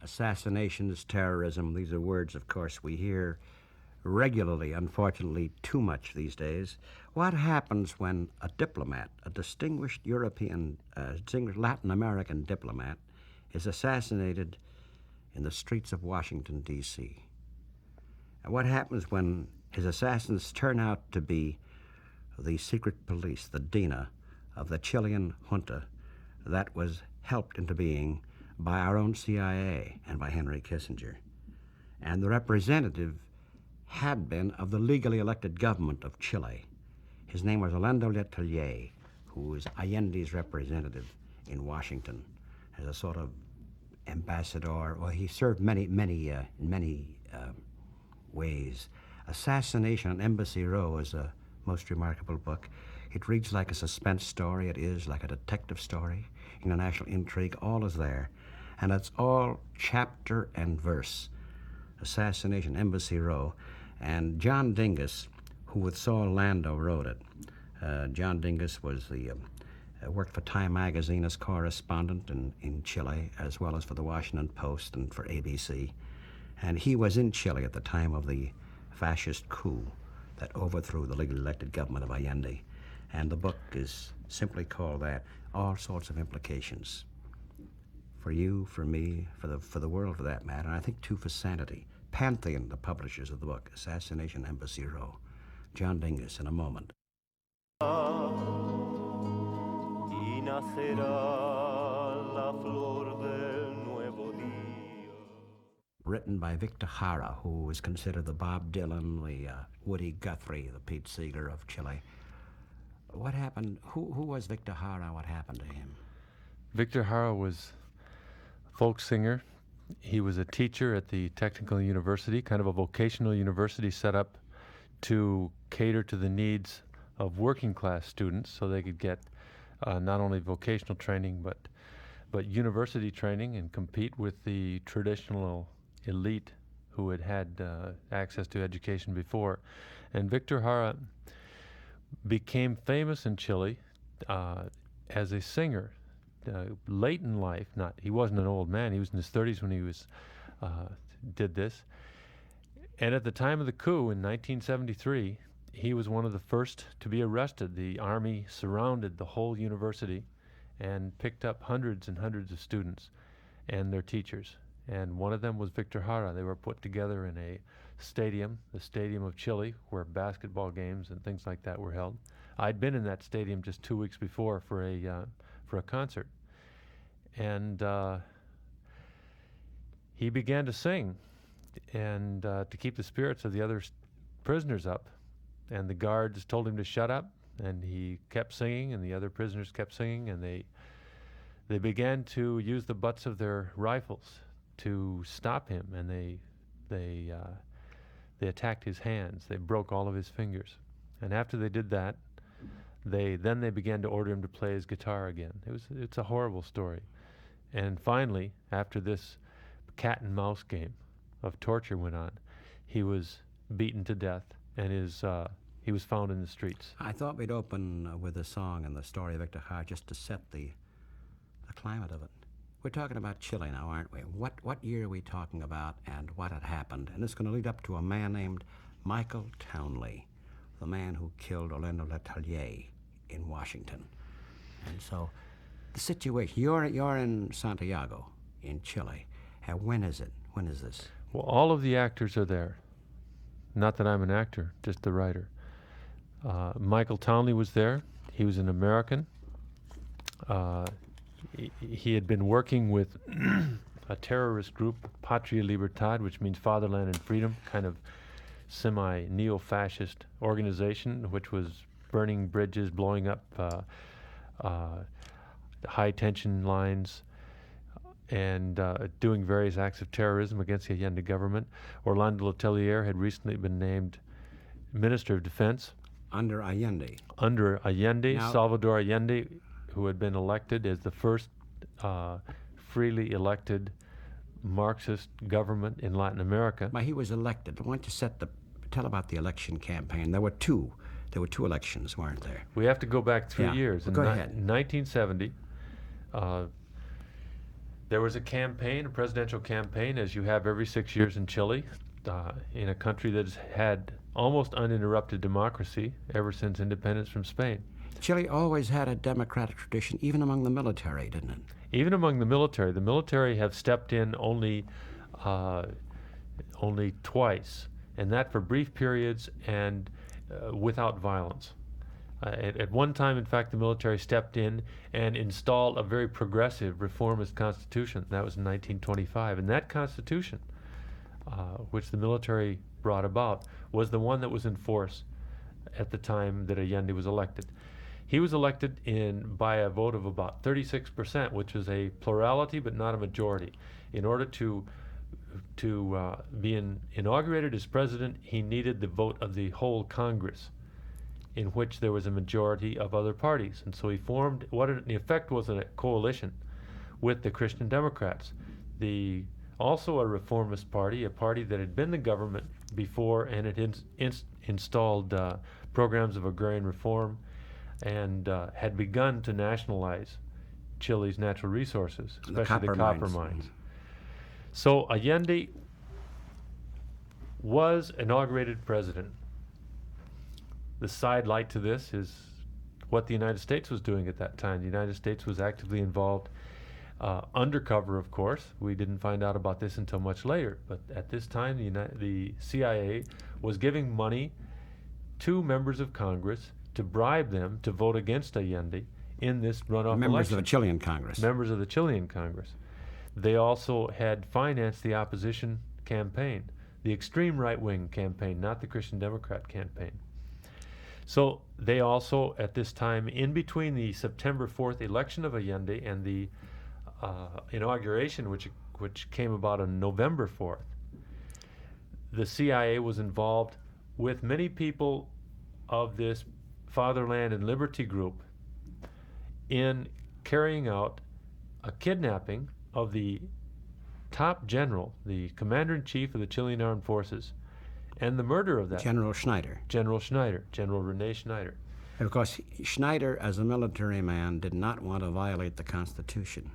Assassinations, terrorism, these are words, of course, we hear regularly, unfortunately, too much these days. What happens when a diplomat, a distinguished distinguished Latin American diplomat, is assassinated in the streets of Washington, D.C.? And what happens when his assassins turn out to be the secret police, the DINA, of the Chilean junta that was helped into being by our own CIA and by Henry Kissinger? And the representative had been of the legally elected government of Chile. His name was Orlando Letelier, who was Allende's representative in Washington as a sort of ambassador. Well, he served in many ways. Assassination on Embassy Row is a most remarkable book. It reads like a suspense story. It is like a detective story. International intrigue, all is there. And it's all chapter and verse. Assassination, Embassy Row. And John Dingus, who with Saul Landau wrote it. John Dingus was worked for Time magazine as correspondent in Chile, as well as for the Washington Post and for ABC. And he was in Chile at the time of the fascist coup that overthrew the legally elected government of Allende. And the book is simply called that. All sorts of implications for you, for me, for the world for that matter, and I think too for sanity. Pantheon, the publishers of the book, Assassination, Embassy Row. John Dingus in a moment. Written by Victor Jara, who is considered the Bob Dylan, the Woody Guthrie, the Pete Seeger of Chile. What happened? Who was Victor Jara? What happened to him? Victor Jara was a folk singer. He was a teacher at the Technical University, kind of a vocational university set up to cater to the needs of working class students so they could get not only vocational training but university training and compete with the traditional elite who had access to education before. And Victor Jara became famous in Chile as a singer late in life. He wasn't an old man. He was in his 30s when he did this. And at the time of the coup in 1973, he was one of the first to be arrested. The army surrounded the whole university and picked up hundreds and hundreds of students and their teachers. And one of them was Victor Jara. They were put together in a stadium, the Stadium of Chile, where basketball games and things like that were held. I'd been in that stadium just 2 weeks before for a concert. And he began to sing and to keep the spirits of the other prisoners up. And the guards told him to shut up, and he kept singing, and the other prisoners kept singing, and they began to use the butts of their rifles to stop him, and they attacked his hands. They broke all of his fingers. And after they did that, they began to order him to play his guitar again. It's a horrible story. And finally, after this cat and mouse game of torture went on, he was beaten to death, and he was found in the streets. I thought we'd open with a song and the story of Victor Jara just to set the climate of it. We're talking about Chile now, aren't we? What year are we talking about, and what had happened? And it's going to lead up to a man named Michael Townley, the man who killed Orlando Letelier in Washington. And so the situation, you're in Santiago, in Chile. And when is it? When is this? Well, all of the actors are there. Not that I'm an actor, just the writer. Michael Townley was there. He was an American. He had been working with a terrorist group, Patria Libertad, which means Fatherland and Freedom, kind of semi-neo-fascist organization, which was burning bridges, blowing up high-tension lines, and doing various acts of terrorism against the Allende government. Orlando Letelier had recently been named Minister of Defense. Under Allende? Under Allende, now, Salvador Allende, who had been elected as the first freely elected Marxist government in Latin America. But he was elected. Why don't you tell about the election campaign? There were two elections, weren't there? We have to go back 3 years. Well, go ahead. In 1970, There was a campaign, a presidential campaign, as you have every 6 years in Chile, in a country that has had almost uninterrupted democracy ever since independence from Spain. Chile always had a democratic tradition, even among the military, didn't it? Even among the military have stepped in only twice, and that for brief periods and without violence. At one time, in fact, the military stepped in and installed a very progressive reformist constitution. That was in 1925. And that constitution, which the military brought about, was the one that was in force at the time that Allende was elected. He was elected by a vote of about 36%, which is a plurality but not a majority. In order to be inaugurated as president, he needed the vote of the whole Congress, in which there was a majority of other parties. And so he formed what in effect was a coalition with the Christian Democrats, also a reformist party, a party that had been the government before and it installed programs of agrarian reform and had begun to nationalize Chile's natural resources, especially the copper mines. So Allende was inaugurated president. The side light to this is what the United States was doing at that time. The United States was actively involved, undercover, of course. We didn't find out about this until much later. But at this time, the CIA was giving money to members of Congress to bribe them to vote against Allende in this runoff election. Members of the Chilean Congress. Members of the Chilean Congress. They also had financed the opposition campaign, the extreme right-wing campaign, not the Christian Democrat campaign. So they also, at this time, in between the September 4th election of Allende and the inauguration, which came about on November 4th, the CIA was involved with many people of this Fatherland and Liberty group in carrying out a kidnapping of the top general, the commander-in-chief of the Chilean Armed Forces, and the murder of that General Schneider. General Renne Schneider. And of course, Schneider, as a military man, did not want to violate the Constitution.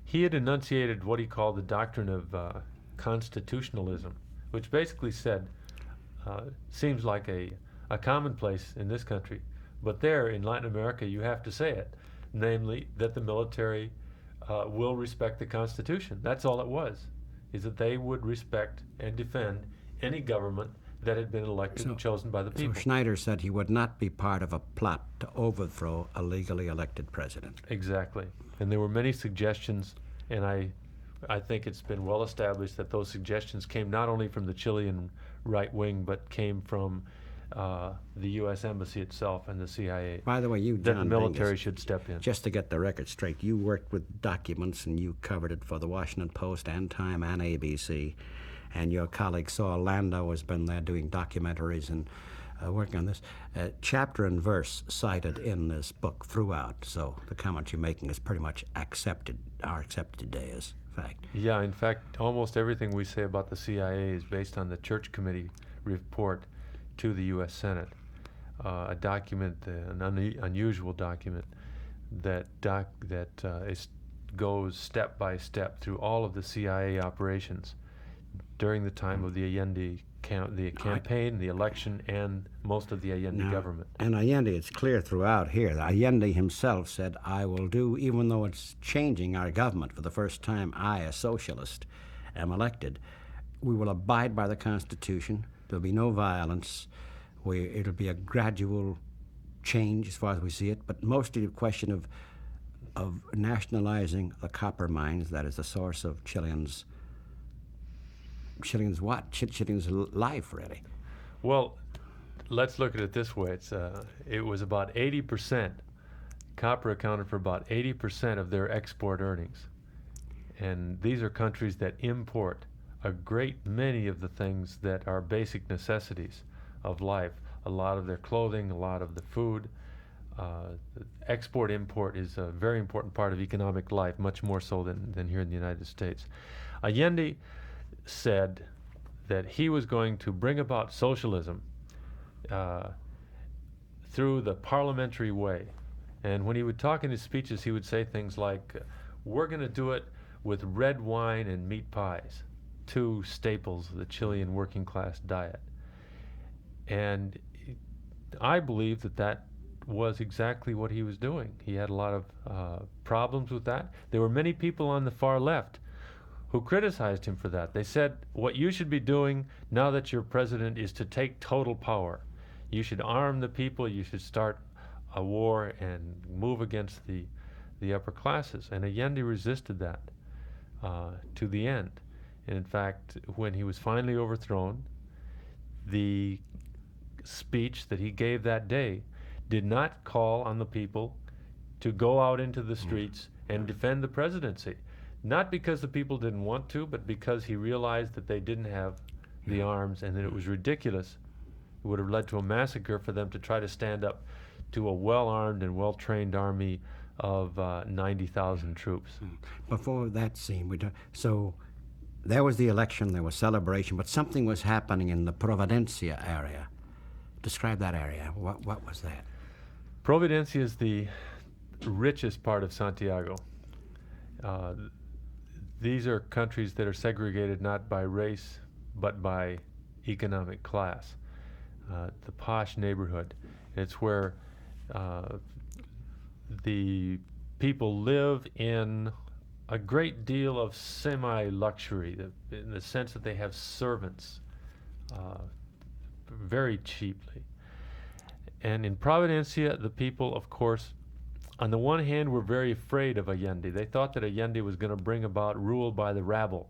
He had enunciated what he called the doctrine of constitutionalism, which basically said, seems like a commonplace in this country, but there in Latin America you have to say it, namely that the military will respect the Constitution. That's all it was, is that they would respect and defend any government that had been elected and chosen by the people. So Schneider said he would not be part of a plot to overthrow a legally elected president. Exactly. And there were many suggestions, and I think it's been well established that those suggestions came not only from the Chilean right wing, but came from the U.S. Embassy itself and the CIA. By the way, you, John that the military Dingus, should step in. Just to get the record straight, you worked with documents and you covered it for the Washington Post and Time and ABC. And your colleague Saul Landau has been there doing documentaries and working on this. Chapter and verse cited in this book throughout, so the comments you're making is pretty much are accepted today as fact. Yeah, in fact, almost everything we say about the CIA is based on the Church Committee report to the U.S. Senate, a document, an unusual document that goes step by step through all of the CIA operations during the time of the Allende campaign, the election, and most of the Allende government. And Allende, it's clear throughout here that Allende himself said, I will do, even though it's changing our government for the first time, I, a socialist, am elected, we will abide by the Constitution. There'll be no violence. It'll be a gradual change as far as we see it, but mostly the question of nationalizing the copper mines, that is the source of Chileans' life, really. Well, let's look at it this way. It was about 80%. Copper accounted for about 80% of their export earnings. And these are countries that import a great many of the things that are basic necessities of life. A lot of their clothing, a lot of the food. Export-import is a very important part of economic life, much more so than here in the United States. Allende said that he was going to bring about socialism through the parliamentary way. And when he would talk in his speeches, he would say things like, we're going to do it with red wine and meat pies, two staples of the Chilean working class diet. And I believe that was exactly what he was doing. He had a lot of problems with that. There were many people on the far left who criticized him for that. They said, what you should be doing now that you're president is to take total power. You should arm the people, you should start a war and move against the upper classes. And Allende resisted that to the end. And in fact, when he was finally overthrown, the speech that he gave that day did not call on the people to go out into the streets and defend the presidency. Not because the people didn't want to, but because he realized that they didn't have the arms and that it was ridiculous. It would have led to a massacre for them to try to stand up to a well-armed and well-trained army of 90,000 troops. Before that scene, so there was the election, there was celebration, but something was happening in the Providencia area. Describe that area. What was that? Providencia is the richest part of Santiago. These are countries that are segregated not by race, but by economic class. The posh neighborhood. It's where the people live in a great deal of semi-luxury, in the sense that they have servants very cheaply. And in Providencia, the people, of course, on the one hand, were very afraid of Allende. They thought that Allende was going to bring about rule by the rabble,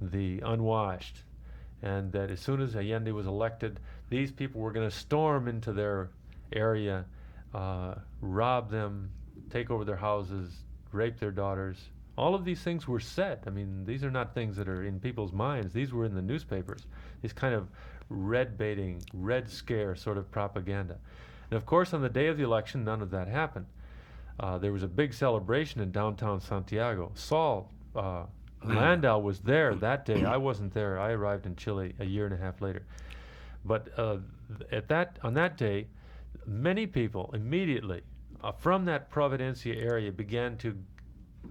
the unwashed, and that as soon as Allende was elected, these people were going to storm into their area, rob them, take over their houses, rape their daughters. All of these things were said. I mean, these are not things that are in people's minds. These were in the newspapers. These kind of red baiting, red scare sort of propaganda. And of course, on the day of the election, none of that happened. There was a big celebration in downtown Santiago. Saul Landau was there that day. I wasn't there. I arrived in Chile a year and a half later. But on that day, many people immediately from that Providencia area began to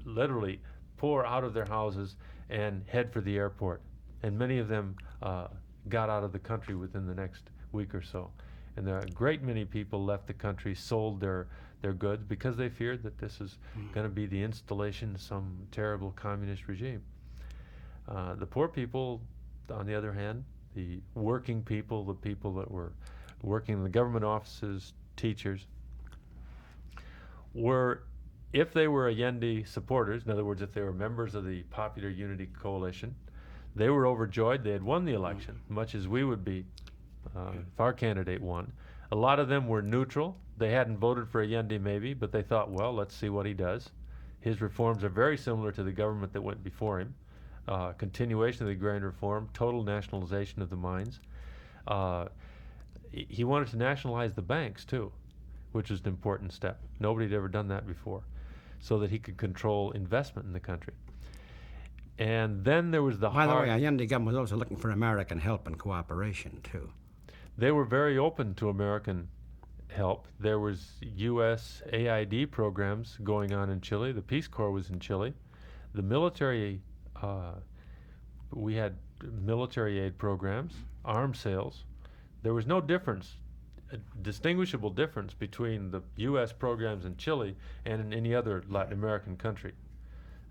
literally pour out of their houses and head for the airport. And many of them got out of the country within the next week or so. And a great many people left the country, sold their goods because they feared that this is going to be the installation of some terrible communist regime. The poor people, on the other hand, the working people, the people that were working in the government offices, teachers, were, if they were Allende supporters, in other words, if they were members of the Popular Unity Coalition, they were overjoyed. They had won the election, much as we would be if our candidate won. A lot of them were neutral. They hadn't voted for Allende maybe, but they thought, well, let's see what he does. His reforms are very similar to the government that went before him. Continuation of the agrarian reform, total nationalization of the mines. He wanted to nationalize the banks too, which was an important step. Nobody had ever done that before, so that he could control investment in the country. And then there was the By the way, Allende government was also looking for American help and cooperation too. They were very open to American help. There was U.S. AID programs going on in Chile. The Peace Corps was in Chile. The military, we had military aid programs, arms sales. There was no difference, a distinguishable difference between the U.S. programs in Chile and in any other Latin American country.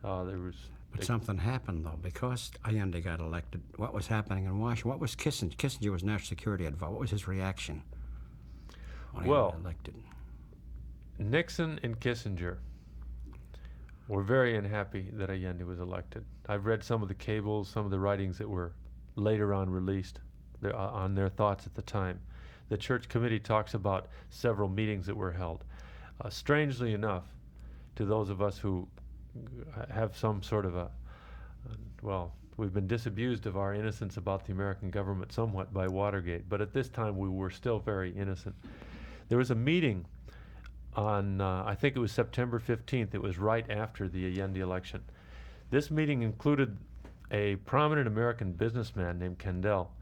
But something happened, though, because Allende got elected. What was happening in Washington? What was Kissinger? Kissinger was national security advisor. What was his reaction when he got elected? Nixon and Kissinger were very unhappy that Allende was elected. I've read some of the cables, some of the writings that were later on released on their thoughts at the time. The church committee talks about several meetings that were held. Strangely enough, to those of us who have some sort of we've been disabused of our innocence about the American government somewhat by Watergate, but at this time we were still very innocent. There was a meeting on, I think it was September 15th, it was right after the Allende election. This meeting included a prominent American businessman named Kendall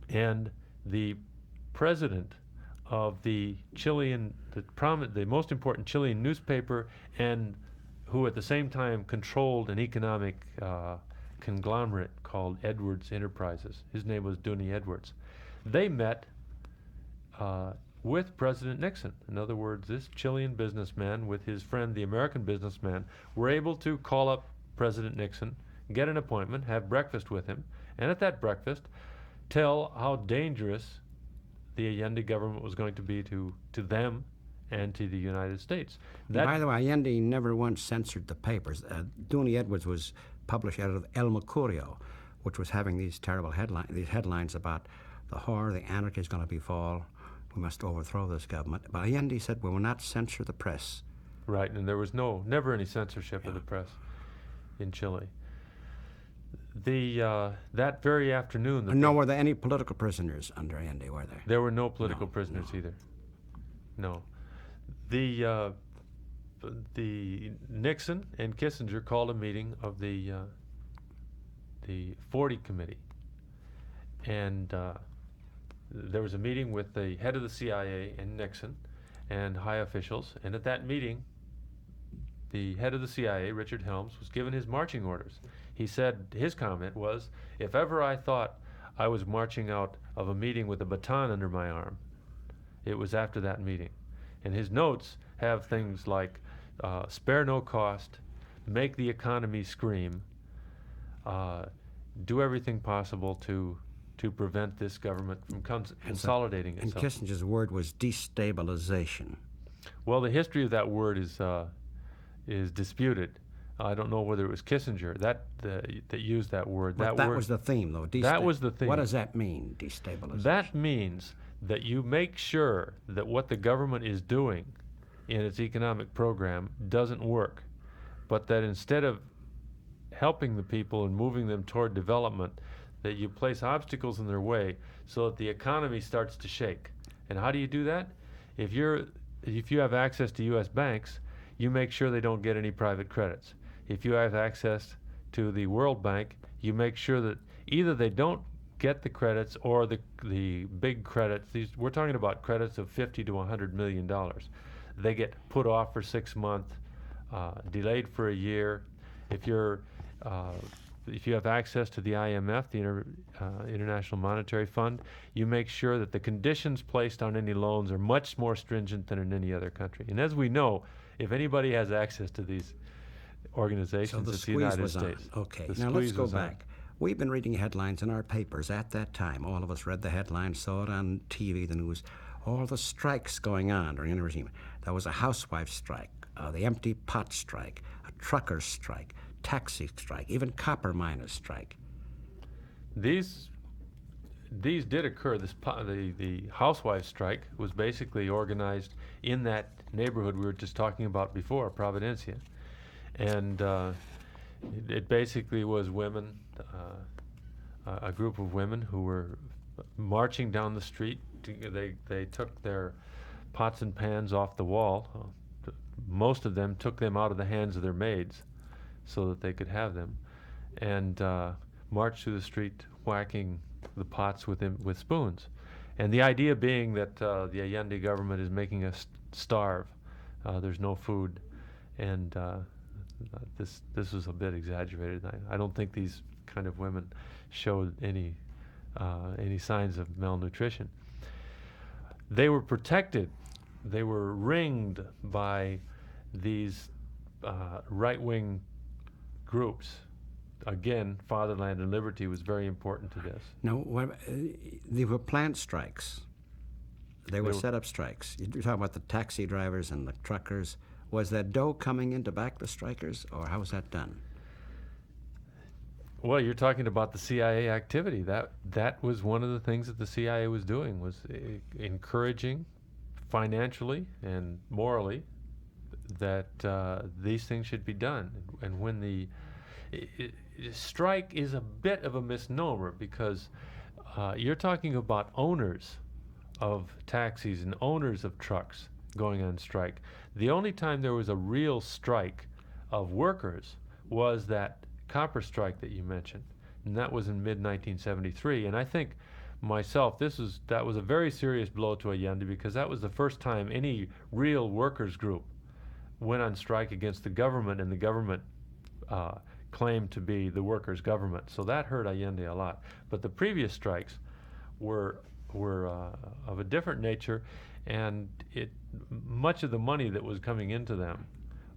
and the president of the Chilean, the most important Chilean newspaper and who at the same time controlled an economic conglomerate called Edwards Enterprises. His name was Dooney Edwards. They met with President Nixon. In other words, this Chilean businessman with his friend, the American businessman, were able to call up President Nixon, get an appointment, have breakfast with him, and at that breakfast tell how dangerous the Allende government was going to be to them and to the United States. By the way, Allende never once censored the papers. Dooney Edwards was published out of El Mercurio, which was having these terrible headlines about the horror, the anarchy is going to befall, we must overthrow this government. But Allende said we will not censor the press. Right, and there was never any censorship of the press in Chile. That very afternoon... Nor were there any political prisoners under Allende, were there? There were no political prisoners either. No. The Nixon and Kissinger called a meeting of the 40 Committee. And there was a meeting with the head of the CIA and Nixon and high officials. And at that meeting, the head of the CIA, Richard Helms, was given his marching orders. He said, his comment was, if ever I thought I was marching out of a meeting with a baton under my arm, it was after that meeting. And his notes have things like, spare no cost, make the economy scream, do everything possible to prevent this government from consolidating itself. And Kissinger's word was destabilization. Well, the history of that word is disputed. I don't know whether it was Kissinger that used that word. But that was the theme, though. That was the theme. What does that mean, destabilization? That means that you make sure that what the government is doing in its economic program doesn't work, but that instead of helping the people and moving them toward development, that you place obstacles in their way so that the economy starts to shake. And how do you do that? If you have access to U.S. banks, you make sure they don't get any private credits. If you have access to the World Bank, you make sure that either they don't get the credits or the big credits. We're talking about credits of $50 to $100 million. They get put off for 6 months, delayed for a year. If you have access to the IMF, the International Monetary Fund, you make sure that the conditions placed on any loans are much more stringent than in any other country. And as we know, if anybody has access to these organizations, it's the United States. Okay, now let's go back. We've been reading headlines in our papers at that time. All of us read the headlines, saw it on TV, the news, all the strikes going on during the regime. There was a housewife strike, the empty pot strike, a trucker strike, taxi strike, even copper miners strike. These did occur. The housewife strike was basically organized in that neighborhood we were just talking about before, Providencia. And it basically was women, a group of women who were marching down the street. They took their pots and pans off the wall. Most of them took them out of the hands of their maids so that they could have them, and marched through the street whacking the pots with spoons. And the idea being that the Allende government is making us starve. There's no food, and this was a bit exaggerated. I don't think these kind of women showed any signs of malnutrition. They were protected. They were ringed by these right-wing groups. Again, fatherland and liberty was very important to this. No, they were plant strikes. They were set-up strikes. You're talking about the taxi drivers and the truckers. Was there dough coming in to back the strikers, or how was that done? Well, you're talking about the CIA activity. That was one of the things that the CIA was doing, was encouraging financially and morally that these things should be done. And when the strike is a bit of a misnomer, because you're talking about owners of taxis and owners of trucks going on strike. The only time there was a real strike of workers was that copper strike that you mentioned, and that was in mid-1973. And I think myself, that was a very serious blow to Allende, because that was the first time any real workers group went on strike against the government, and the government claimed to be the workers' government. So that hurt Allende a lot. But the previous strikes were of a different nature, and much of the money that was coming into them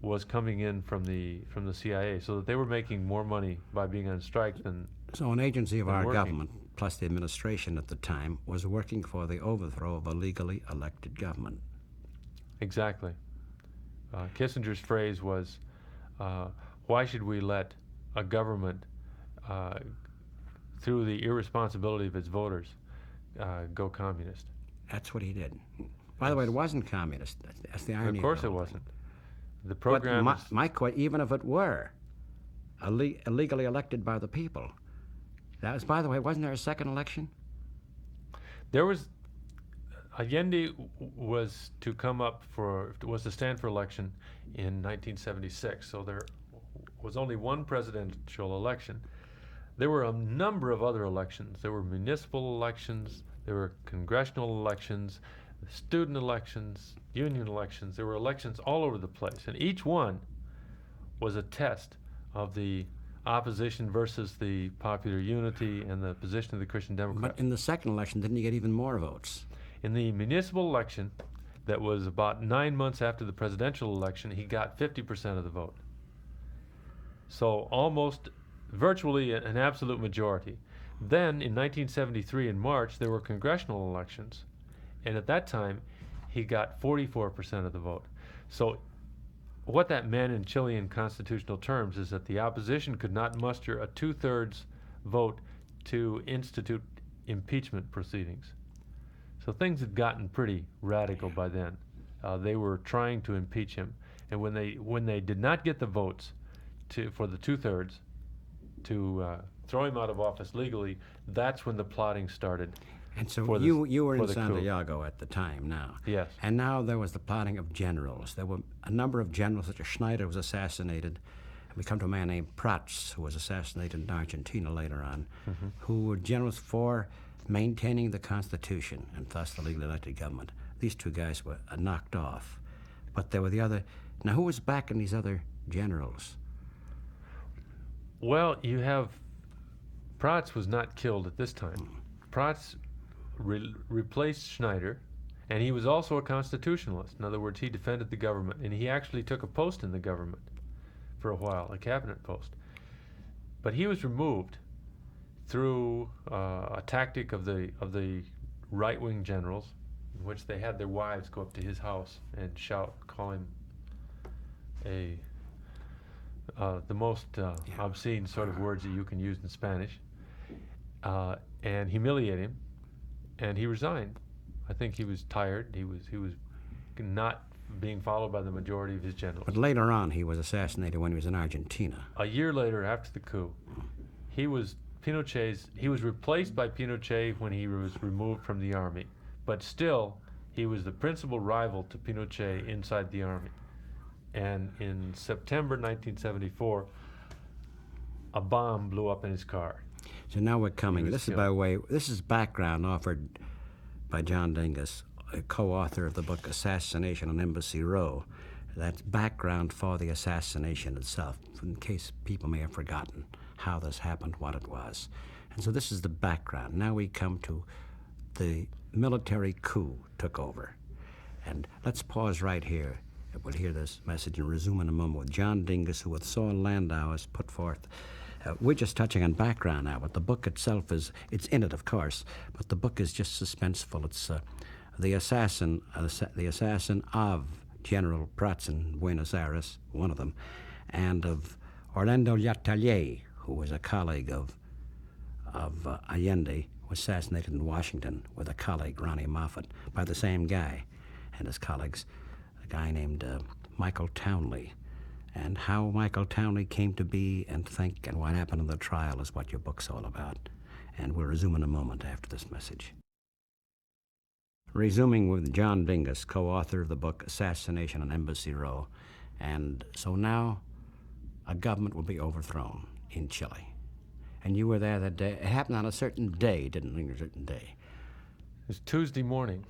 was coming in from the CIA, so that they were making more money by being on strike than. So an agency of our working. government, plus the administration at the time, was working for the overthrow of a legally elected government. Exactly. Kissinger's phrase was, why should we let a government, through the irresponsibility of its voters, go communist? That's what he did. By the way, it wasn't communist. That's the irony. Of course it wasn't. The program. But my even if it were illegally elected by the people, that was, by the way, wasn't there a second election? There was. Allende was to stand for election in 1976. So there was only one presidential election. There were a number of other elections. There were municipal elections. There were congressional elections, student elections, union elections. There were elections all over the place, and each one was a test of the opposition versus the popular unity and the position of the Christian Democrats. But in the second election, didn't you get even more votes? In the municipal election, that was about 9 months after the presidential election, he got 50% of the vote. So almost, virtually an absolute majority. Then in 1973 in March, there were congressional elections, and at that time, he got 44% of the vote. So what that meant in Chilean constitutional terms is that the opposition could not muster a 2/3 vote to institute impeachment proceedings. So things had gotten pretty radical by then. They were trying to impeach him, and when they did not get the votes for the 2/3 to throw him out of office legally, that's when the plotting started. And so you were in Santiago at the time now. Yes. And now there was the plotting of generals. There were a number of generals, such as Schneider was assassinated. And we come to a man named Prats, who was assassinated in Argentina later on, who were generals for maintaining the Constitution and thus the legally elected government. These two guys were knocked off. But there were the other. Now, who was backing these other generals? Well, you have. Prats was not killed at this time. Prats replaced Schneider, and he was also a constitutionalist. In other words, he defended the government, and he actually took a post in the government for a while, a cabinet post. But he was removed through a tactic of the right-wing generals, in which they had their wives go up to his house and call him the most obscene sort of words that you can use in Spanish, and humiliate him, and he resigned. I think he was tired. He was not being followed by the majority of his generals. But later on, he was assassinated when he was in Argentina. A year later, after the coup, he was replaced by Pinochet when he was removed from the army. But still, he was the principal rival to Pinochet inside the army. And in September 1974, a bomb blew up in his car. So now we're coming. This is background offered by John Dingus, a co-author of the book Assassination on Embassy Row. That's background for the assassination itself, in case people may have forgotten how this happened, what it was. And so this is the background. Now we come to the military coup took over. And let's pause right here. We'll hear this message and resume in a moment with John Dingus, who with Saul Landau has put forth. We're just touching on background now, but the book itself it's in it, of course, but the book is just suspenseful. It's the assassin of General Prats in Buenos Aires, one of them, and of Orlando Letelier, who was a colleague of Allende, was assassinated in Washington with a colleague, Ronni Moffitt, by the same guy and his colleagues, a guy named Michael Townley. And how Michael Townley came to be and think and what happened in the trial is what your book's all about. And we'll resume in a moment after this message. Resuming with John Dingus, co-author of the book Assassination on Embassy Row. And so now a government will be overthrown in Chile. And you were there that day. It happened on a certain day, didn't it? A certain day. It was Tuesday morning.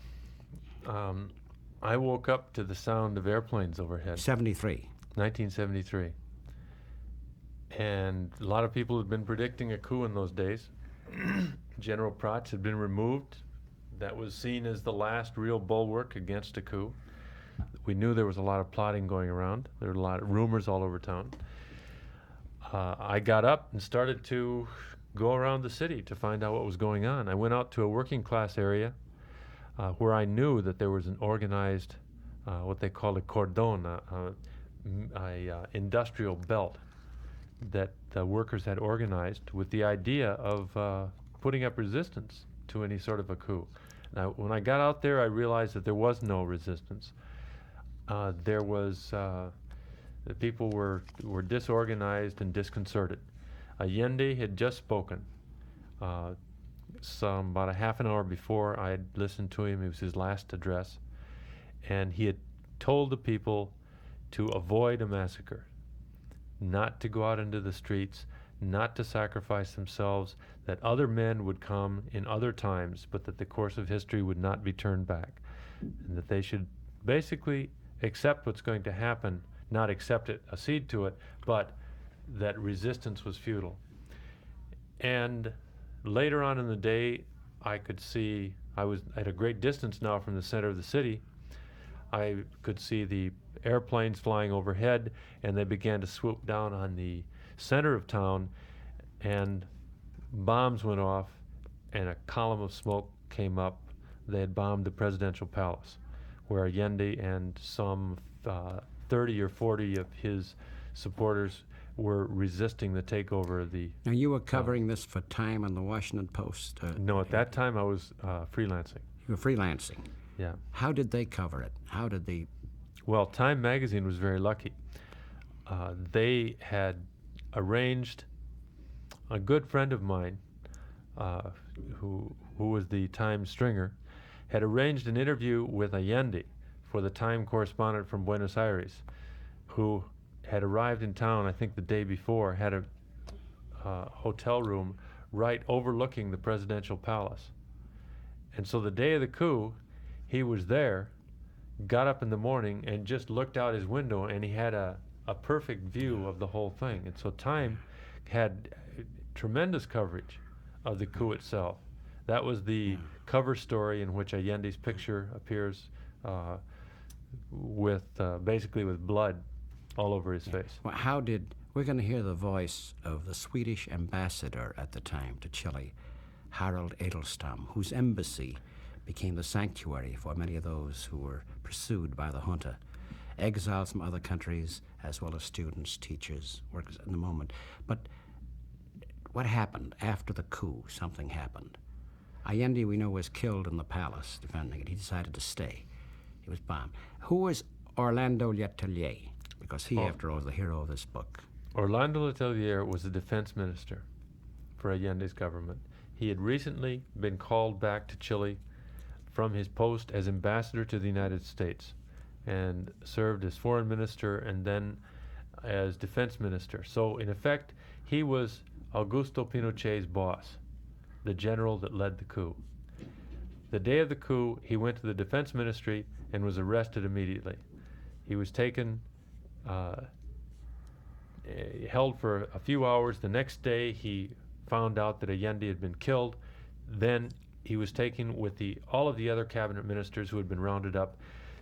I woke up to the sound of airplanes overhead. 73. 1973. And a lot of people had been predicting a coup in those days. General Prats had been removed. That was seen as the last real bulwark against a coup. We knew there was a lot of plotting going around. There were a lot of rumors all over town. I got up and started to go around the city to find out what was going on. I went out to a working class area where I knew that there was an organized, what they called a cordon, a industrial belt that the workers had organized with the idea of putting up resistance to any sort of a coup. Now, when I got out there, I realized that there was no resistance. There was, the people were disorganized and disconcerted. Allende had just spoken. About a half an hour before I had listened to him. It was his last address. And he had told the people to avoid a massacre, not to go out into the streets, not to sacrifice themselves, that other men would come in other times, but that the course of history would not be turned back, and that they should basically accept what's going to happen, not accept it, accede to it, but that resistance was futile. And later on in the day, I could see, I was at a great distance now from the center of the city. I could see the airplanes flying overhead, and they began to swoop down on the center of town, and bombs went off, and a column of smoke came up. They had bombed the presidential palace, where Allende and some 30 or 40 of his supporters were resisting the takeover of the... Now, you were covering this for Time and the Washington Post? No, at that time I was freelancing. You were freelancing? Yeah. How did they cover it? How did they... Well, Time magazine was very lucky. They had arranged, a good friend of mine, who was the Time stringer, had arranged an interview with Allende for the Time correspondent from Buenos Aires, who had arrived in town, I think the day before, had a hotel room right overlooking the presidential palace. And so the day of the coup, he was there, got up in the morning and just looked out his window, and he had a perfect view of the whole thing. And so Time had tremendous coverage of the coup itself. That was the cover story in which Allende's picture appears with basically with blood all over his face. Well, we're going to hear the voice of the Swedish ambassador at the time to Chile, Harald Edelstam, whose embassy became the sanctuary for many of those who were pursued by the junta, exiles from other countries, as well as students, teachers, workers in the moment. But what happened after the coup? Something happened. Allende, we know, was killed in the palace defending it. He decided to stay. He was bombed. Who was Orlando Letelier? Because he, after all, is the hero of this book. Orlando Letelier was the defense minister for Allende's government. He had recently been called back to Chile from his post as ambassador to the United States and served as foreign minister and then as defense minister. So, in effect, he was Augusto Pinochet's boss, the general that led the coup. The day of the coup, he went to the defense ministry and was arrested immediately. He was taken, held for a few hours. The next day, he found out that Allende had been killed. Then he was taken with all of the other cabinet ministers who had been rounded up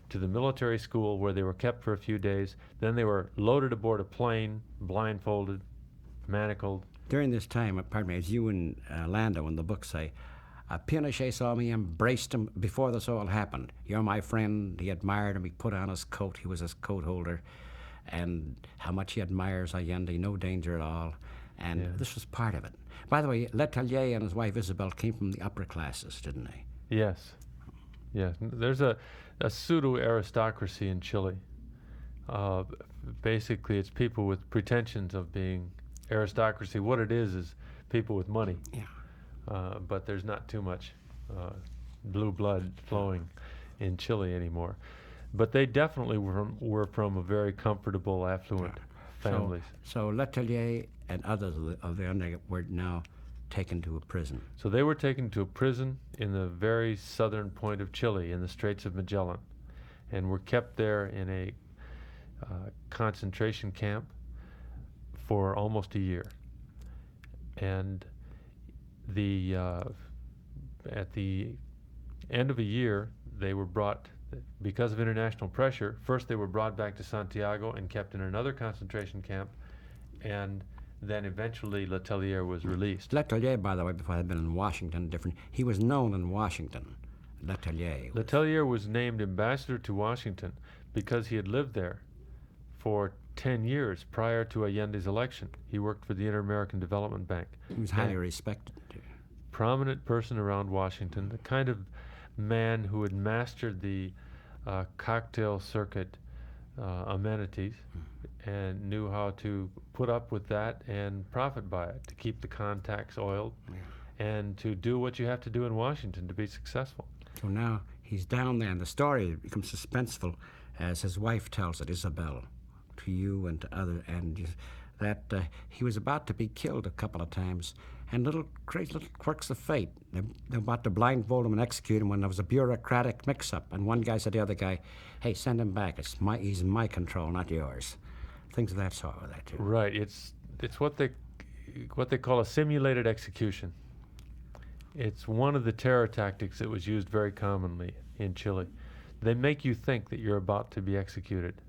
to the military school, where they were kept for a few days. Then they were loaded aboard a plane, blindfolded, manacled. During this time, pardon me, as you and Landau in the book say, Pinochet saw me, embraced him before this all happened. You're my friend. He admired him. He put on his coat. He was his coat holder. And how much he admires Allende, no danger at all. And this was part of it. By the way, Letelier and his wife Isabel came from the upper classes, didn't they? Yes. Yes. There's a pseudo-aristocracy in Chile. Basically, it's people with pretensions of being aristocracy. What it is people with money. Yeah. But there's not too much blue blood flowing in Chile anymore. But they definitely were from a very comfortable, affluent families. So Letelier and others of the underground were now taken to a prison. So they were taken to a prison in the very southern point of Chile, in the Straits of Magellan. and were kept there in a concentration camp for almost a year. And at the end of a year, they were brought, because of international pressure, first they were brought back to Santiago and kept in another concentration camp, and then eventually Letelier was released. Letelier, by the way, before I'd been in Washington, he was known in Washington. Letelier was named ambassador to Washington because he had lived there for 10 years prior to Allende's election. He worked for the Inter-American Development Bank. He was highly respected, too. Prominent person around Washington, the kind of man who had mastered the cocktail circuit amenities and knew how to put up with that and profit by it, to keep the contacts oiled and to do what you have to do in Washington to be successful. So now he's down there, and the story becomes suspenseful as his wife tells it, Isabel, to you and to others, and that he was about to be killed a couple of times, and crazy little quirks of fate. They're about to blindfold him and execute him when there was a bureaucratic mix-up, and one guy said to the other guy, "Hey, send him back. He's in my control, not yours." Things of that sort with that too. Right. It's what they call a simulated execution. It's one of the terror tactics that was used very commonly in Chile. They make you think that you're about to be executed,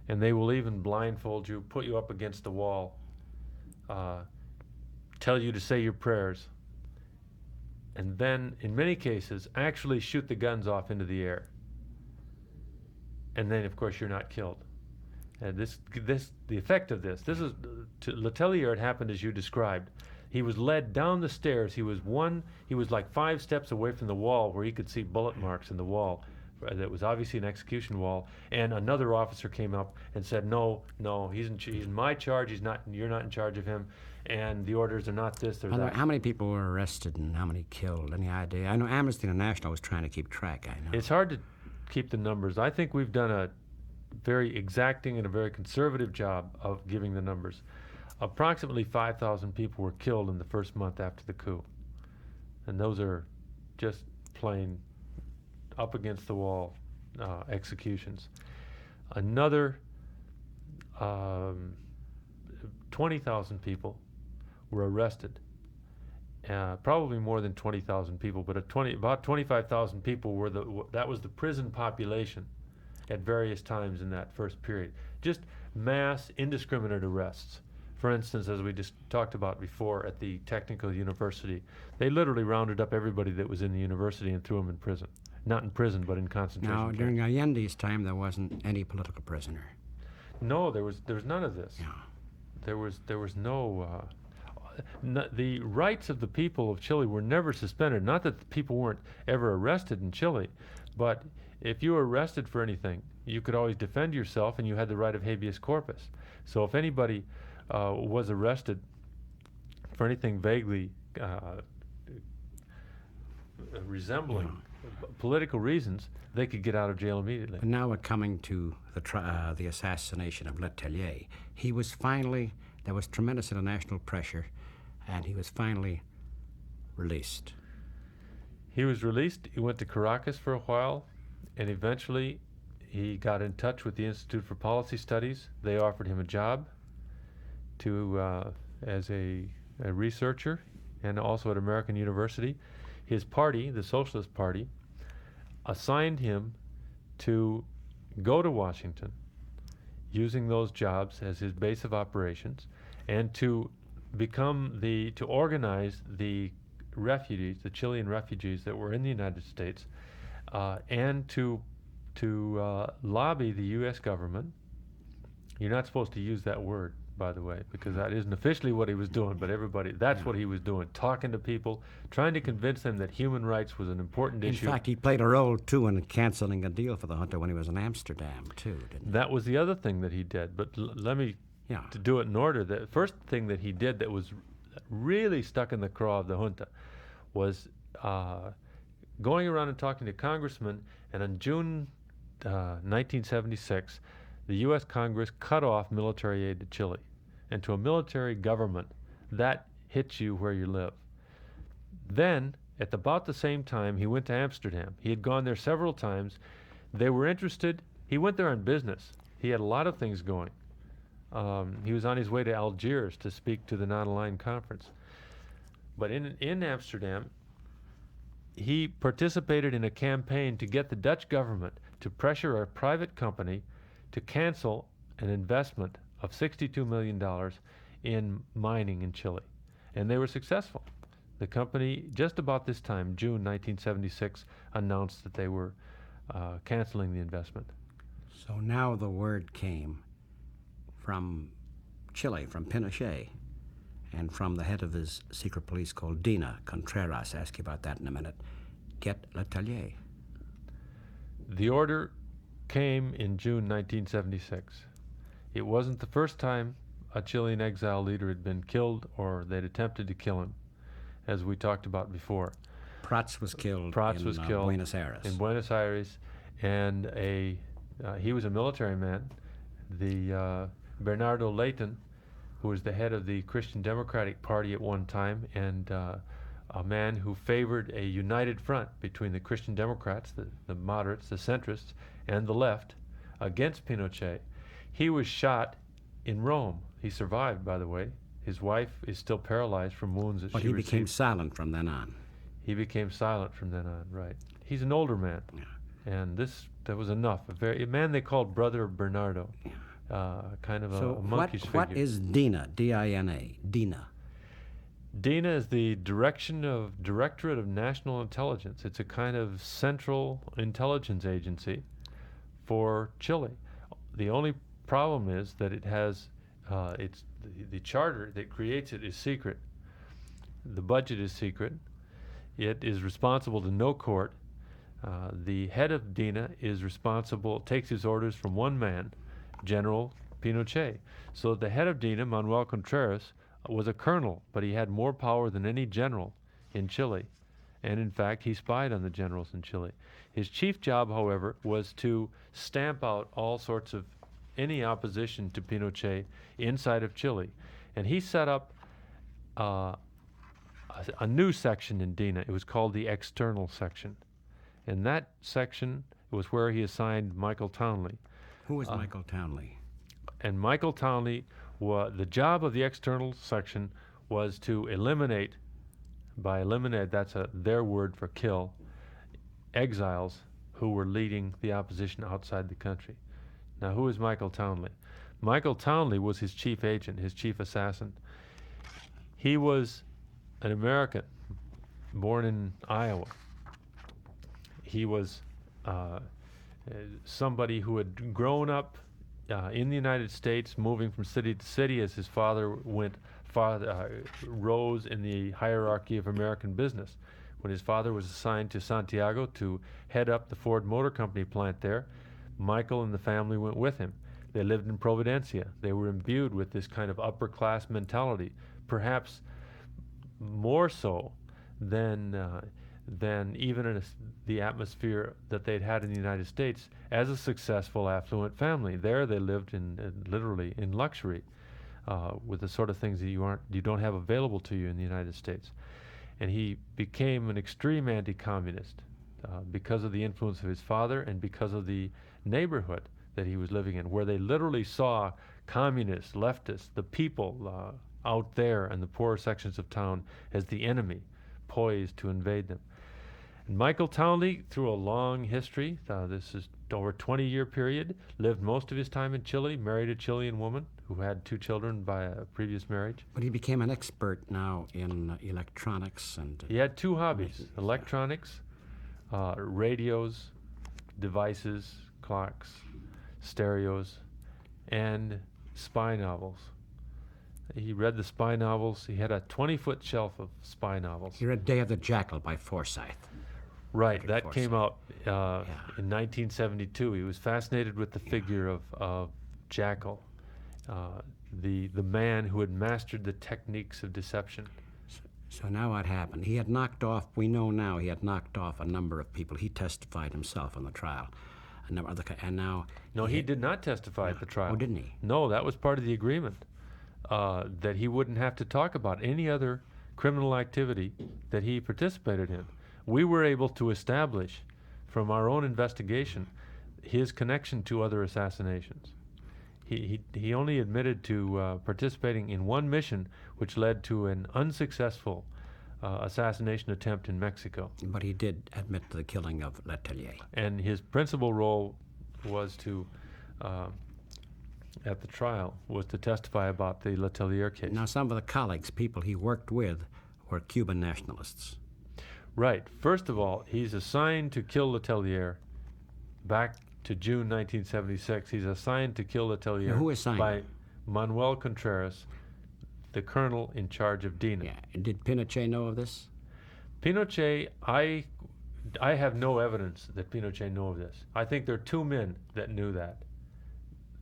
and they will even blindfold you, put you up against the wall, tell you to say your prayers, and then, in many cases, actually shoot the guns off into the air. And then, of course, you're not killed. And the effect of this is, to Letelier, it happened as you described. He was led down the stairs. He was like 5 steps away from the wall where he could see bullet marks in the wall. That was obviously an execution wall. And another officer came up and said, "No, he's in my charge. You're not in charge of him. And the orders are not this or that." How many people were arrested and how many killed? Any idea? I know Amnesty International was trying to keep track. I know it's hard to keep the numbers. I think we've done a very exacting and a very conservative job of giving the numbers. Approximately 5,000 people were killed in the first month after the coup. And those are just plain up against the wall executions. Another 20,000 people were arrested. Probably more than 20,000 people, but about 25,000 people that was the prison population at various times in that first period. Just mass, indiscriminate arrests. For instance, as we just talked about before at the Technical University, they literally rounded up everybody that was in the university and threw them in prison. Not in prison, but in concentration camps. Now, during Allende's time, there wasn't any political prisoner. No, there was none of this. Yeah. There was no... the rights of the people of Chile were never suspended. Not that the people weren't ever arrested in Chile, but if you were arrested for anything, you could always defend yourself, and you had the right of habeas corpus. So if anybody was arrested for anything vaguely resembling political reasons, they could get out of jail immediately. And now we're coming to the assassination of Letelier. There was tremendous international pressure, and he was finally released. He was released. He went to Caracas for a while, and eventually he got in touch with the Institute for Policy Studies. They offered him a job as a researcher, and also at American University. His party, the Socialist Party, assigned him to go to Washington, using those jobs as his base of operations, and to organize the refugees, the Chilean refugees that were in the United States, and to lobby the U.S. government. You're not supposed to use that word, by the way, because that isn't officially what he was doing, but that's what he was doing, talking to people, trying to convince them that human rights was an important issue. In fact, he played a role, too, in canceling a deal for the junta when he was in Amsterdam, too, didn't he? That was the other thing that he did, but let me to do it in order. The first thing that he did that was really stuck in the craw of the junta was going around and talking to congressmen, and in June 1976, the U.S. Congress cut off military aid to Chile. And to a military government, that hits you where you live. Then, at about the same time, he went to Amsterdam. He had gone there several times. They were interested. He went there on business. He had a lot of things going. He was on his way to Algiers to speak to the non-aligned conference. But in Amsterdam, he participated in a campaign to get the Dutch government to pressure a private company to cancel an investment of $62 million in mining in Chile. And they were successful. The company, just about this time, June 1976, announced that they were canceling the investment. So now the word came from Chile, from Pinochet, and from the head of his secret police called DINA, Contreras. Ask you about that in a minute. Get Letelier. The order came in June 1976. It wasn't the first time a Chilean exile leader had been killed or they'd attempted to kill him, as we talked about before. Prats was killed in Buenos Aires, and he was a military man. The Bernardo Leighton, who was the head of the Christian Democratic Party at one time, and a man who favored a united front between the Christian Democrats, the moderates, the centrists, and the left against Pinochet. He was shot in Rome. He survived, by the way. His wife is still paralyzed from wounds that she received. But he became silent from then on. He became silent from then on, right. He's an older man. Yeah. And that was enough. A man they called Brother Bernardo. Kind of a monkish figure. What is DINA, D-I-N-A, DINA? DINA is the Directorate of National Intelligence. It's a kind of central intelligence agency for Chile. The only problem is that it has, the charter that creates it is secret. The budget is secret. It is responsible to no court. The head of DINA takes his orders from one man, General Pinochet. So the head of DINA, Manuel Contreras, was a colonel, but he had more power than any general in Chile. And in fact, he spied on the generals in Chile. His chief job, however, was to stamp out all sorts of any opposition to Pinochet inside of Chile. And he set up a new section in DINA. It was called the External Section. And that section was where he assigned Michael Townley. Who was Michael Townley? And Michael Townley, the job of the External Section was to eliminate, that's their word for kill, exiles who were leading the opposition outside the country. Now, who is Michael Townley? Michael Townley was his chief agent, his chief assassin. He was an American, born in Iowa. He was somebody who had grown up in the United States, moving from city to city as his father rose in the hierarchy of American business. When his father was assigned to Santiago to head up the Ford Motor Company plant there, Michael and the family went with him. They lived in Providencia. They were imbued with this kind of upper class mentality, perhaps more so than even in the atmosphere that they'd had in the United States as a successful, affluent family. There they lived literally in luxury, with the sort of things that you don't have available to you in the United States. And he became an extreme anti-communist because of the influence of his father and because of the neighborhood that he was living in, where they literally saw communists, leftists, the people out there in the poorer sections of town as the enemy, poised to invade them. And Michael Townley, through a long history, this is over a 20-year period, lived most of his time in Chile, married a Chilean woman who had 2 children by a previous marriage. But he became an expert now in electronics and... He had 2 hobbies, electronics, radios, devices, clocks, stereos, and spy novels. He read the spy novels. He had a 20-foot shelf of spy novels. He read Day of the Jackal by Forsyth. Right, that came out in 1972. He was fascinated with the figure of Jackal, the man who had mastered the techniques of deception. So now what happened? He had knocked off, we know now, he had knocked off a number of people. He testified himself on the trial. And now... No, he did not testify at the trial. Oh, didn't he? No, that was part of the agreement, that he wouldn't have to talk about any other criminal activity that he participated in. We were able to establish from our own investigation his connection to other assassinations. He only admitted to participating in one mission, which led to an unsuccessful assassination attempt in Mexico. But he did admit to the killing of Letelier. And his principal role was to, at the trial, was to testify about the Letelier case. Now, some of the colleagues, people he worked with, were Cuban nationalists. Right. First of all, he's assigned to kill Letelier back to June 1976. He's assigned to kill Letelier Now, who assigned by him? Manuel Contreras, the colonel in charge of DINA. Yeah. And did Pinochet know of this? Pinochet, I have no evidence that Pinochet knew of this. I think there are two men that knew that.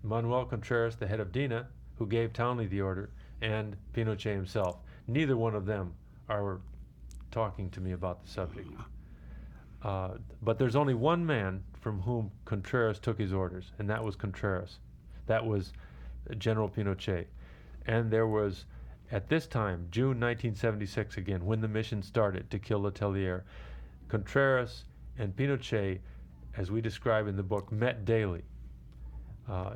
Manuel Contreras, the head of DINA, who gave Townley the order, and Pinochet himself. Neither one of them are talking to me about the subject. But there's only one man from whom Contreras took his orders, and that was Contreras. That was General Pinochet. And there was, at this time, June 1976 again, when the mission started to kill Letelier, Contreras and Pinochet, as we describe in the book, met daily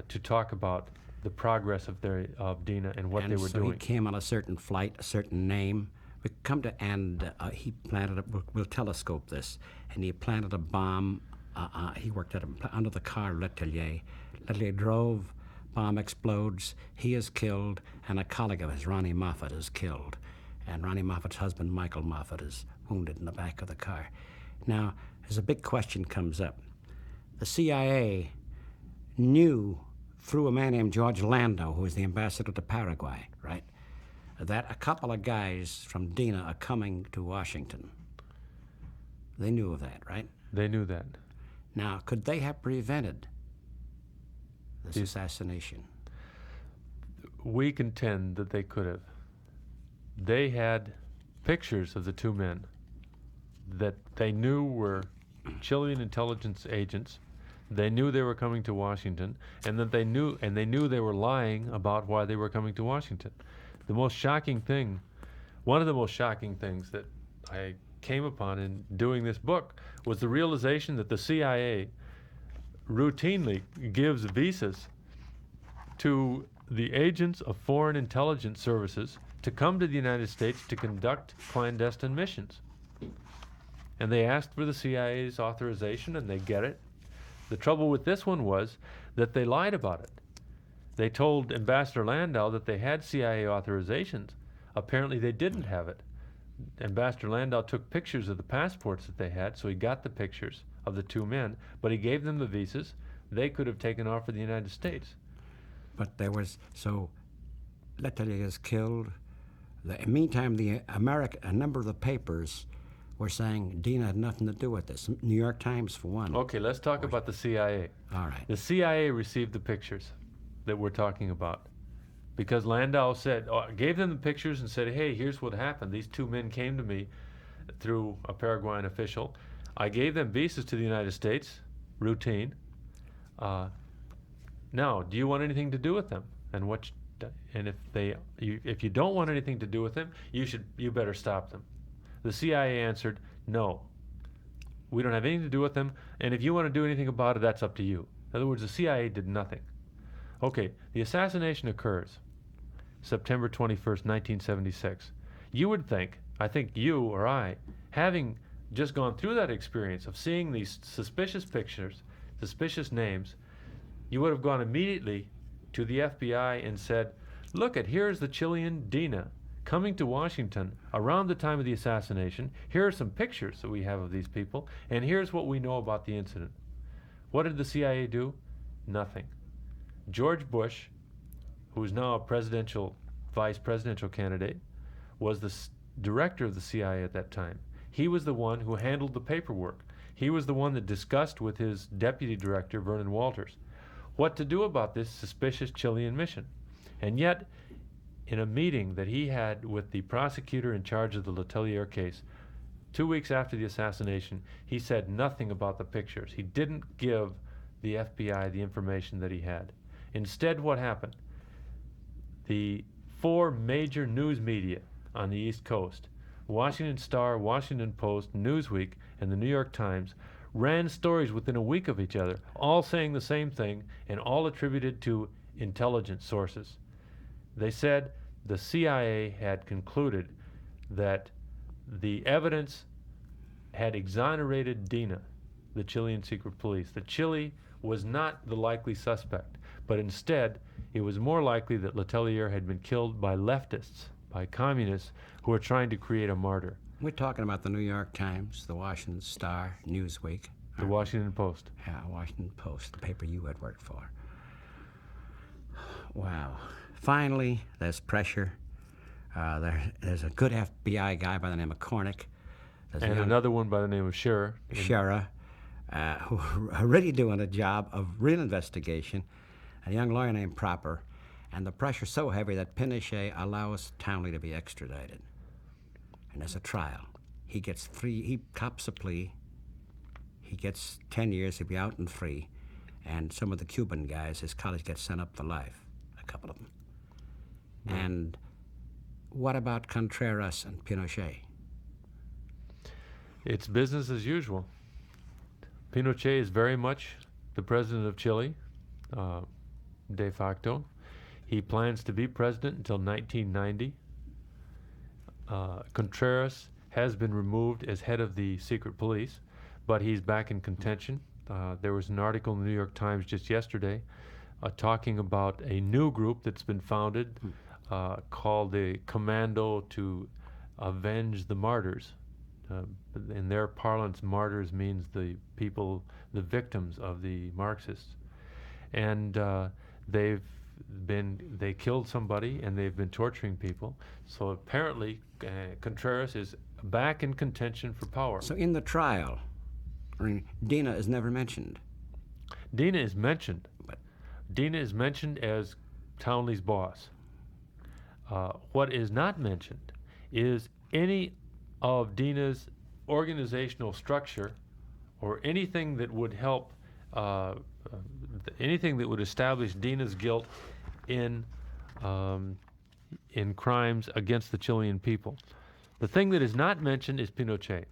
to talk about the progress of DINA and what they were doing. And so he came on a certain flight, a certain name. We come to, and he planted, we'll telescope this, and he planted a bomb. He worked at under the car, Letelier. Letelier drove, bomb explodes, he is killed, and a colleague of his, Ronni Moffitt, is killed. And Ronni Moffitt's husband, Michael Moffitt, is wounded in the back of the car. Now, as a big question comes up, the CIA knew through a man named George Landau, who was the ambassador to Paraguay, right, that a couple of guys from DINA are coming to Washington. They knew of that, right? They knew that. Now, could they have prevented this assassination? We contend that they could have. They had pictures of the two men that they knew were Chilean intelligence agents. They knew they were coming to Washington, and that they knew they were lying about why they were coming to Washington. The most shocking thing, one of the most shocking things that I came upon in doing this book was the realization that the CIA routinely gives visas to the agents of foreign intelligence services to come to the United States to conduct clandestine missions. And they asked for the CIA's authorization, and they get it. The trouble with this one was that they lied about it. They told Ambassador Landau that they had CIA authorizations. Apparently they didn't have it. Ambassador Landau took pictures of the passports that they had, so he got the pictures of the two men, but he gave them the visas. They could have taken off for the United States. But there was, so Letelier is killed. Meantime, a number of the papers were saying DINA had nothing to do with this. New York Times, for one. Okay, let's talk about the CIA. All right. The CIA received the pictures that we're talking about because Landau gave them the pictures and said, hey, here's what happened. These two men came to me through a Paraguayan official. I gave them visas to the United States, routine. Now, do you want anything to do with them? And if you don't want anything to do with them, you better stop them. The CIA answered, no, we don't have anything to do with them, and if you want to do anything about it, that's up to you. In other words, the CIA did nothing. Okay, the assassination occurs September 21st, 1976. You would think, I think you or I, having just gone through that experience of seeing these suspicious pictures, suspicious names, you would have gone immediately to the FBI and said, look here's the Chilean DINA coming to Washington around the time of the assassination. Here are some pictures that we have of these people, and here's what we know about the incident. What did the CIA do? Nothing. George Bush, who is now a vice presidential candidate, was the director of the CIA at that time. He was the one who handled the paperwork. He was the one that discussed with his deputy director, Vernon Walters, what to do about this suspicious Chilean mission. And yet, in a meeting that he had with the prosecutor in charge of the Letelier case, 2 weeks after the assassination, he said nothing about the pictures. He didn't give the FBI the information that he had. Instead, what happened? The 4 major news media on the East Coast, Washington Star, Washington Post, Newsweek, and the New York Times, ran stories within a week of each other, all saying the same thing and all attributed to intelligence sources. They said the CIA had concluded that the evidence had exonerated DINA, the Chilean secret police. That Chile was not the likely suspect, but instead it was more likely that Letelier had been killed by leftists, by communists who were trying to create a martyr. We're talking about the New York Times, the Washington Star, Newsweek. The Washington Post. Yeah, Washington Post, the paper you had worked for. Wow. Finally, there's pressure. There's a good FBI guy by the name of Cornick. And another one by the name of Scherer. Who are really doing a job of real investigation. A young lawyer named Proper. And the pressure's so heavy that Pinochet allows Townley to be extradited. And there's a trial. He gets free. He cops a plea. He gets 10 years. He'll be out and free. And some of the Cuban guys, his college, gets sent up for life. A couple of them. Yeah. And what about Contreras and Pinochet? It's business as usual. Pinochet is very much the president of Chile, de facto. He plans to be president until 1990. Contreras has been removed as head of the secret police, but he's back in contention. There was an article in the New York Times just yesterday talking about a new group that's been founded called the Commando to Avenge the Martyrs. In their parlance, martyrs means the people, the victims of the Marxists. And they killed somebody and they've been torturing people. So apparently Contreras is back in contention for power. So in the trial, DINA is never mentioned. DINA is mentioned. DINA is mentioned as Townley's boss. What is not mentioned is any of DINA's organizational structure or anything that would help, anything that would establish DINA's guilt in crimes against the Chilean people. The thing that is not mentioned is Pinochet.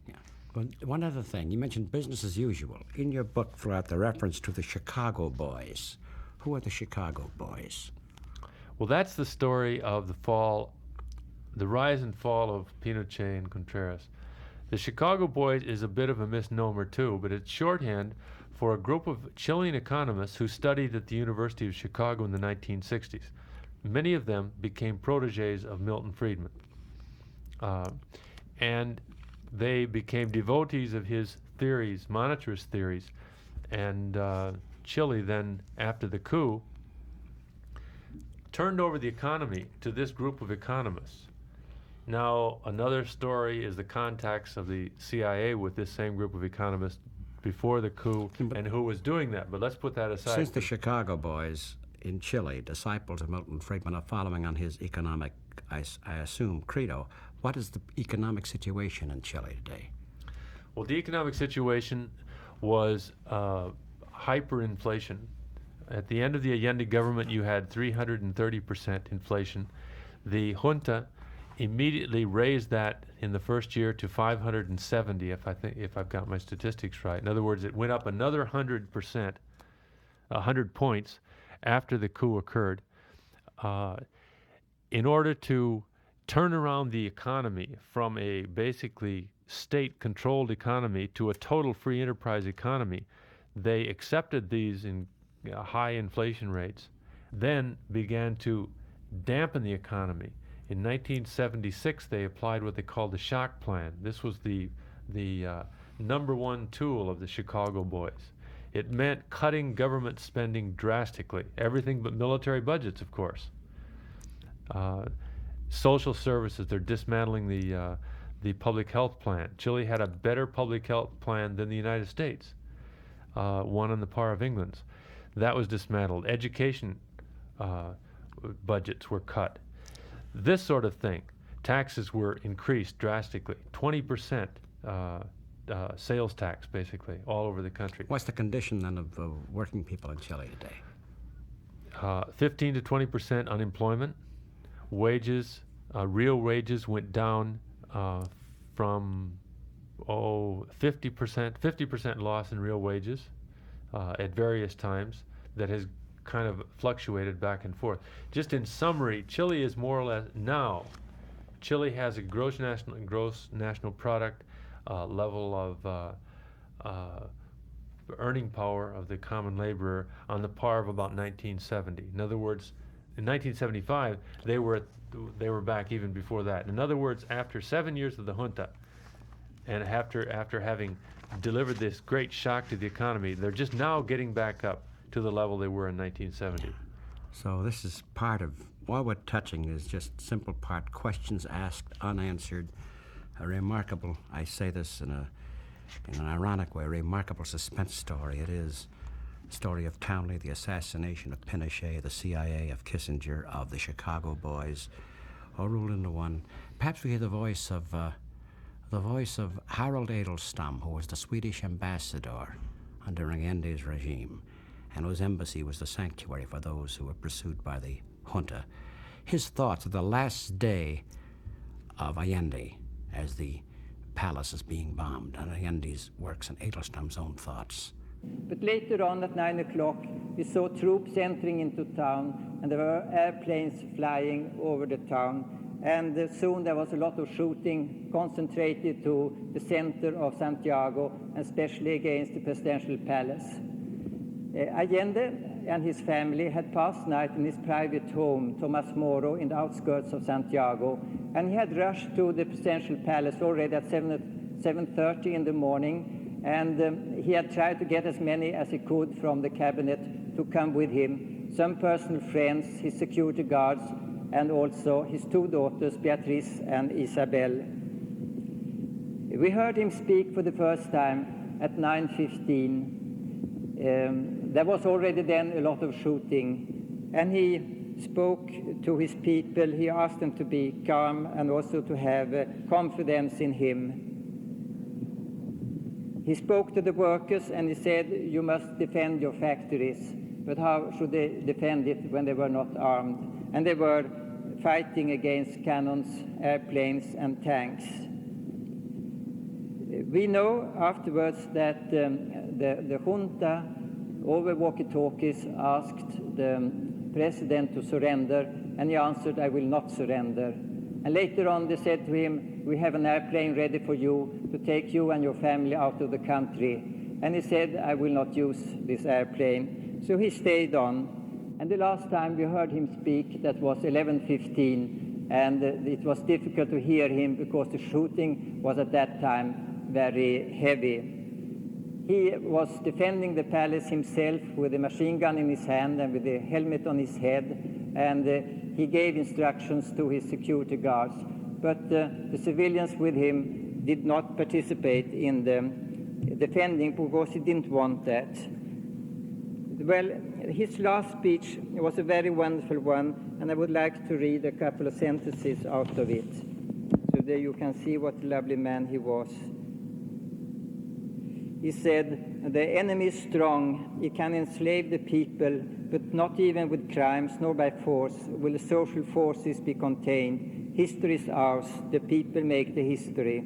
Yeah. Well, one other thing, you mentioned business as usual. In your book, throughout the reference to the Chicago Boys. Who are the Chicago Boys? Well, that's the story of the rise and fall of Pinochet and Contreras. The Chicago Boys is a bit of a misnomer too, but it's shorthand for a group of Chilean economists who studied at the University of Chicago in the 1960s. Many of them became proteges of Milton Friedman. And they became devotees of his theories, monetarist theories. And Chile then, after the coup, turned over the economy to this group of economists. Now, another story is the contacts of the CIA with this same group of economists before the coup and who was doing that. But let's put that aside. Since the Chicago Boys in Chile, disciples of Milton Friedman, are following on his economic, I assume, credo, what is the economic situation in Chile today? Well, the economic situation was hyperinflation. At the end of the Allende government, you had 330% inflation. The junta immediately raised that in the first year to 570, if I've got my statistics right. In other words, it went up another 100%, 100 points after the coup occurred. In order to turn around the economy from a basically state-controlled economy to a total free enterprise economy, they accepted these high inflation rates, then began to dampen the economy. In 1976, they applied what they called the shock plan. This was the number one tool of the Chicago Boys. It meant cutting government spending drastically, everything but military budgets, of course. Social services, they're dismantling the public health plan. Chile had a better public health plan than the United States, one on the par of England's. That was dismantled. Education budgets were cut. This sort of thing. Taxes were increased drastically, 20% sales tax, basically, all over the country. What's the condition then of working people in Chile today? 15 to 20% unemployment. Wages, real wages went down from 50% loss in real wages at various times that has kind of fluctuated back and forth. Just in summary, Chile is more or less now, Chile has a gross national product level of earning power of the common laborer on the par of about 1970. In other words, in 1975, they were back even before that. In other words, after 7 years of the junta, and after having delivered this great shock to the economy, they're just now getting back up to the level they were in 1970. So this is part of, what we're touching is just simple part, questions asked, unanswered, a remarkable, I say this in an ironic way, a remarkable suspense story. It is the story of Townley, the assassination of Pinochet, the CIA, of Kissinger, of the Chicago boys, all rolled into one. Perhaps we hear the voice of Harold Edelstam, who was the Swedish ambassador under Allende's regime, and whose embassy was the sanctuary for those who were pursued by the junta. His thoughts of the last day of Allende as the palace is being bombed, and Allende's works and Edelstam's own thoughts. But later on at 9 o'clock, we saw troops entering into town, and there were airplanes flying over the town. And soon there was a lot of shooting concentrated to the center of Santiago, and especially against the presidential palace. Allende and his family had passed night in his private home, Tomas Moro, in the outskirts of Santiago, and he had rushed to the presidential palace already at 7:30 in the morning, and he had tried to get as many as he could from the cabinet to come with him, some personal friends, his security guards, and also his two daughters, Beatriz and Isabel. We heard him speak for the first time at 9:15. There was already then a lot of shooting, and he spoke to his people. He asked them to be calm and also to have confidence in him. He spoke to the workers and he said, "You must defend your factories." But how should they defend it when they were not armed? And they were fighting against cannons, airplanes, and tanks. We know afterwards that the junta, over walkie-talkies, asked the president to surrender, and he answered, "I will not surrender." And later on they said to him, "We have an airplane ready for you to take you and your family out of the country." And he said, "I will not use this airplane." So he stayed on. And the last time we heard him speak, that was 11:15, and it was difficult to hear him because the shooting was at that time very heavy. He was defending the palace himself with a machine gun in his hand and with a helmet on his head, and he gave instructions to his security guards. But the civilians with him did not participate in the defending because he didn't want that. Well, his last speech was a very wonderful one, and I would like to read a couple of sentences out of it, so that you can see what a lovely man he was. He said, "The enemy is strong. He can enslave the people, but not even with crimes nor by force will the social forces be contained. History is ours. The people make the history.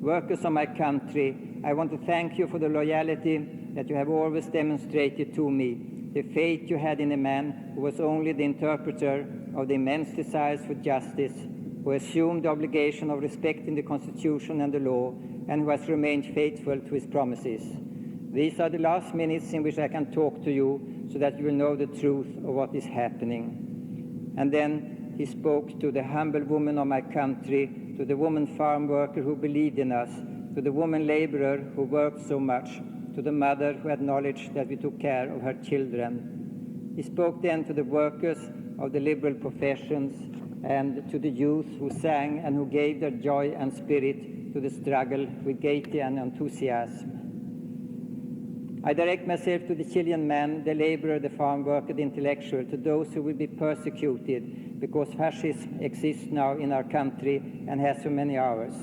Workers of my country, I want to thank you for the loyalty that you have always demonstrated to me, the faith you had in a man who was only the interpreter of the immense desires for justice, who assumed the obligation of respecting the Constitution and the law, and who has remained faithful to his promises. These are the last minutes in which I can talk to you so that you will know the truth of what is happening." And then he spoke to the humble woman of my country, to the woman farm worker who believed in us, to the woman laborer who worked so much, to the mother who had knowledge that we took care of her children. He spoke then to the workers of the liberal professions and to the youth who sang and who gave their joy and spirit to the struggle with gaiety and enthusiasm. I direct myself to the Chilean man, the laborer, the farm worker, the intellectual, to those who will be persecuted because fascism exists now in our country and has for many hours,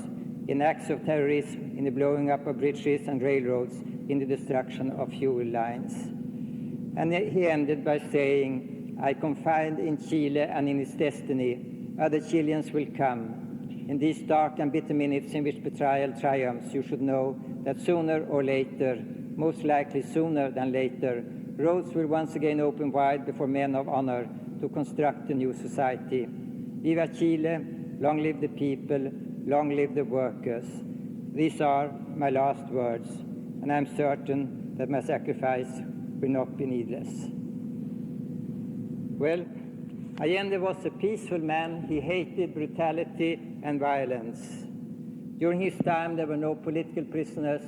in acts of terrorism, in the blowing up of bridges and railroads, in the destruction of fuel lines. And he ended by saying, "I confide in Chile and in its destiny. Other Chileans will come. In these dark and bitter minutes in which betrayal triumphs, you should know that sooner or later, most likely sooner than later, roads will once again open wide before men of honor to construct a new society. Viva Chile, long live the people, long live the workers. These are my last words, and I'm certain that my sacrifice will not be needless. Well, Allende was a peaceful man. He hated brutality and violence. During his time, there were no political prisoners.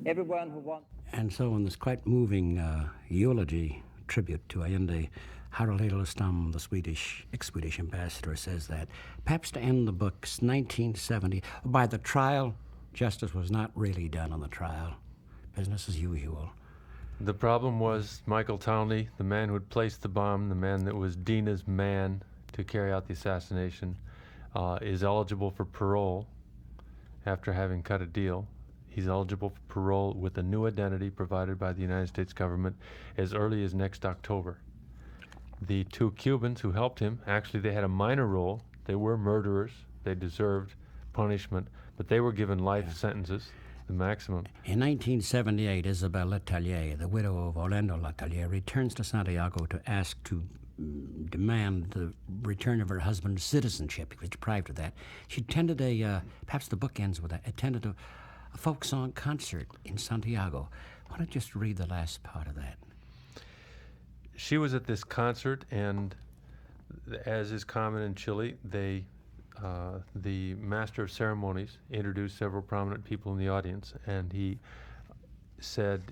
Everyone who wanted... And so in this quite moving eulogy tribute to Allende, Harald Edelstam, the ex-Swedish ambassador, says that perhaps to end the book's 1970, by the trial, justice was not really done on the trial. Business as usual. The problem was Michael Townley, the man who had placed the bomb, the man that was DINA's man to carry out the assassination, is eligible for parole after having cut a deal. He's eligible for parole with a new identity provided by the United States government as early as next October. The two Cubans who helped him, actually they had a minor role. They were murderers. They deserved punishment, but they were given life sentences, the maximum. In 1978, Isabel Letelier, the widow of Orlando Letelier, returns to Santiago to ask to demand the return of her husband's citizenship. He was deprived of that. She attended perhaps the book ends with that, attended a folk song concert in Santiago. Why don't you just read the last part of that? She was at this concert, and as is common in Chile, the master of ceremonies introduced several prominent people in the audience, and he said,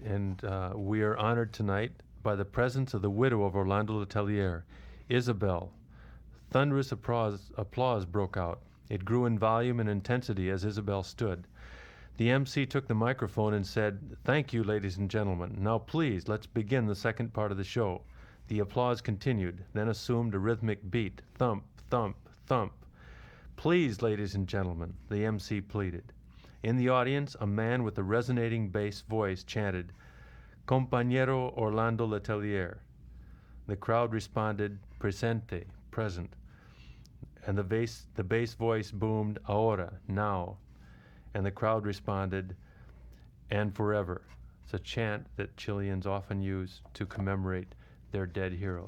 we are honored tonight by the presence of the widow of Orlando Letelier, Isabel. Thunderous applause broke out. It grew in volume and intensity as Isabel stood. The MC took the microphone and said, "Thank you, ladies and gentlemen. Now please, let's begin the second part of the show." The applause continued, then assumed a rhythmic beat, thump, thump, thump. "Please, ladies and gentlemen," the MC pleaded. In the audience, a man with a resonating bass voice chanted, "Compañero Orlando Letelier." The crowd responded, "Presente," present. And the bass voice boomed, "Ahora," now. And the crowd responded, "And forever." It's a chant that Chileans often use to commemorate their dead heroes.